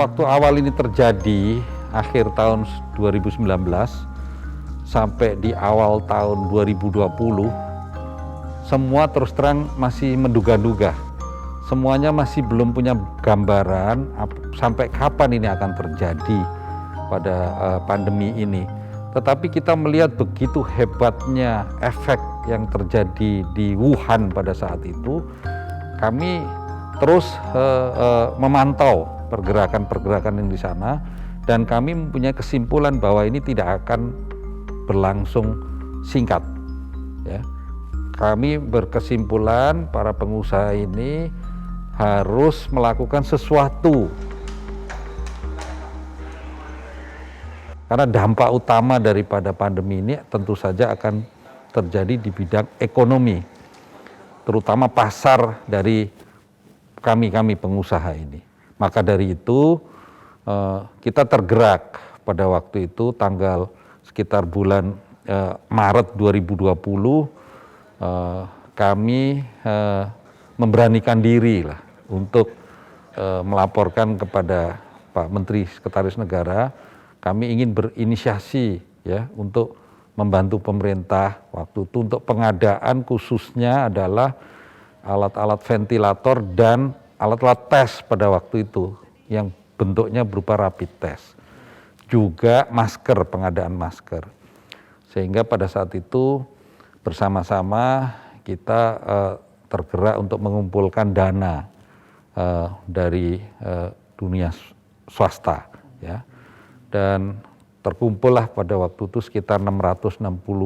waktu awal ini terjadi, akhir tahun 2019 sampai di awal tahun 2020, semua terus terang masih menduga-duga. Semuanya masih belum punya gambaran sampai kapan ini akan terjadi pada pandemi ini. Tetapi kita melihat begitu hebatnya efek yang terjadi di Wuhan pada saat itu, kami terus memantau pergerakan-pergerakan yang di sana, dan kami mempunyai kesimpulan bahwa ini tidak akan berlangsung singkat. Ya. Kami berkesimpulan para pengusaha ini harus melakukan sesuatu, karena dampak utama daripada pandemi ini tentu saja akan terjadi di bidang ekonomi, terutama pasar dari kami pengusaha ini. Maka dari itu kita tergerak pada waktu itu tanggal sekitar bulan Maret 2020, kami memberanikan diri lah untuk melaporkan kepada Pak Menteri Sekretaris Negara. Kami ingin berinisiasi ya untuk membantu pemerintah waktu itu untuk pengadaan, khususnya adalah alat-alat ventilator dan alat-alat tes pada waktu itu yang bentuknya berupa rapid test, juga masker, pengadaan masker. Sehingga pada saat itu bersama-sama kita tergerak untuk mengumpulkan dana dari dunia swasta, ya, dan terkumpullah pada waktu itu sekitar 660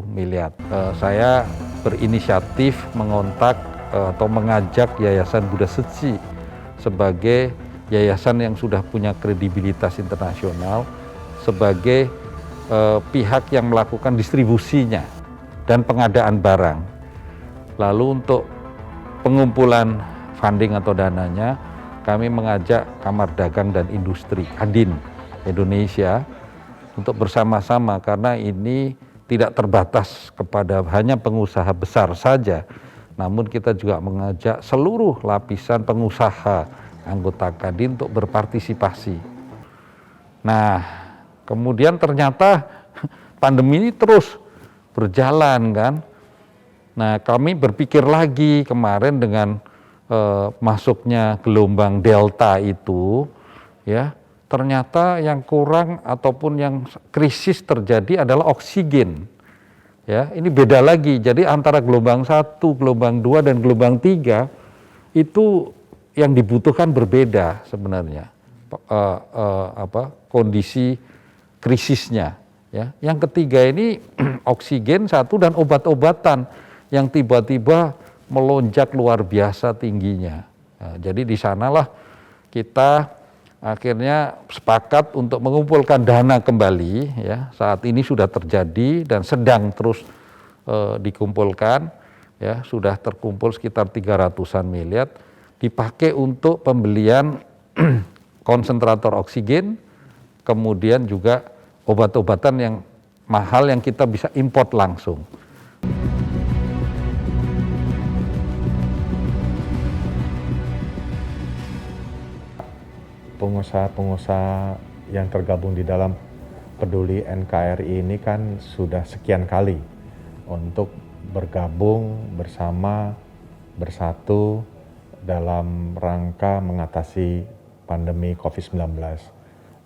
miliar. Saya berinisiatif mengontak atau mengajak Yayasan Buddha Setsi sebagai yayasan yang sudah punya kredibilitas internasional, sebagai pihak yang melakukan distribusinya dan pengadaan barang. Lalu untuk pengumpulan funding atau dananya, kami mengajak Kamar Dagang dan Industri (Kadin) Indonesia untuk bersama-sama, karena ini tidak terbatas kepada hanya pengusaha besar saja, namun kita juga mengajak seluruh lapisan pengusaha anggota Kadin untuk berpartisipasi. Nah, kemudian ternyata pandemi ini terus berjalan kan. Nah, kami berpikir lagi kemarin dengan masuknya gelombang Delta itu, ya, ternyata yang kurang ataupun yang krisis terjadi adalah oksigen. Ya, ini beda lagi. Jadi antara gelombang 1, gelombang 2 dan gelombang 3 itu yang dibutuhkan berbeda sebenarnya. Kondisi krisisnya, ya. Yang ketiga ini oksigen satu dan obat-obatan yang tiba-tiba melonjak luar biasa tingginya. Nah, jadi di sanalah kita akhirnya sepakat untuk mengumpulkan dana kembali, ya. Saat ini sudah terjadi dan sedang terus dikumpulkan, ya. Sudah terkumpul sekitar 300-an miliar, dipakai untuk pembelian konsentrator oksigen, kemudian juga obat-obatan yang mahal yang kita bisa import langsung. Pengusaha-pengusaha yang tergabung di dalam Peduli NKRI ini kan sudah sekian kali untuk bergabung bersama, bersatu dalam rangka mengatasi pandemi COVID-19.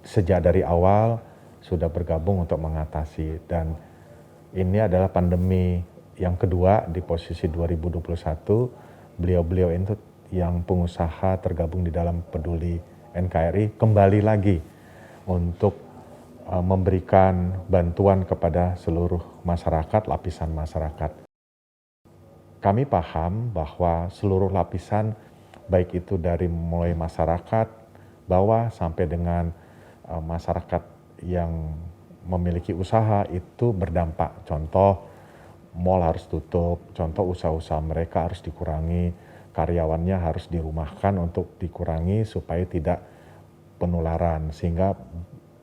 Sejak dari awal sudah bergabung untuk mengatasi, dan ini adalah pandemi yang kedua di posisi 2021. Beliau-beliau itu yang pengusaha tergabung di dalam Peduli NKRI kembali lagi untuk memberikan bantuan kepada seluruh masyarakat, lapisan masyarakat. Kami paham bahwa seluruh lapisan, baik itu dari mulai masyarakat bawah sampai dengan masyarakat yang memiliki usaha itu berdampak. Contoh, mal harus tutup, contoh usaha-usaha mereka harus dikurangi, karyawannya harus dirumahkan untuk dikurangi supaya tidak penularan, sehingga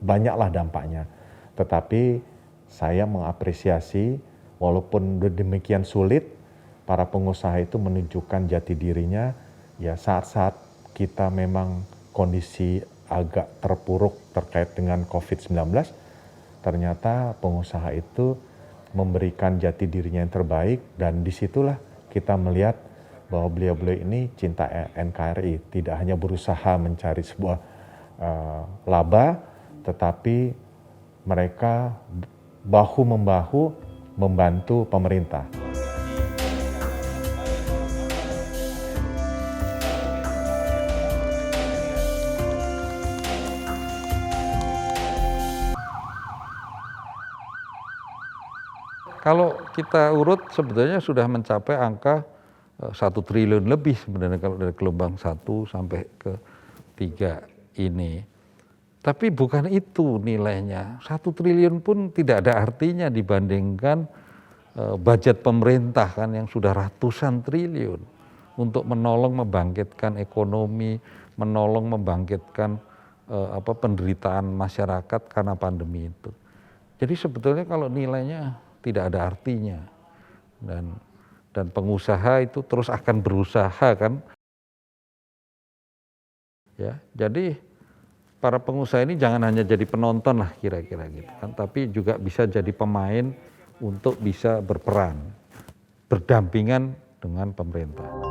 banyaklah dampaknya. Tetapi saya mengapresiasi walaupun demikian sulit, para pengusaha itu menunjukkan jati dirinya, ya saat-saat kita memang kondisi agak terpuruk terkait dengan COVID-19, ternyata pengusaha itu memberikan jati dirinya yang terbaik, dan disitulah kita melihat bahwa beliau-beliau ini cinta NKRI, tidak hanya berusaha mencari sebuah laba, tetapi mereka bahu-membahu membantu pemerintah. Kalau kita urut sebetulnya sudah mencapai angka 1 triliun lebih sebenarnya kalau dari gelombang 1 sampai ke 3 ini. Tapi bukan itu nilainya. 1 triliun pun tidak ada artinya dibandingkan budget pemerintah kan yang sudah ratusan triliun untuk menolong membangkitkan ekonomi, menolong membangkitkan penderitaan masyarakat karena pandemi itu. Jadi sebetulnya kalau nilainya tidak ada artinya, dan pengusaha itu terus akan berusaha kan, ya. Jadi para pengusaha ini jangan hanya jadi penonton lah kira-kira gitu kan, tapi juga bisa jadi pemain untuk bisa berperan, berdampingan dengan pemerintah.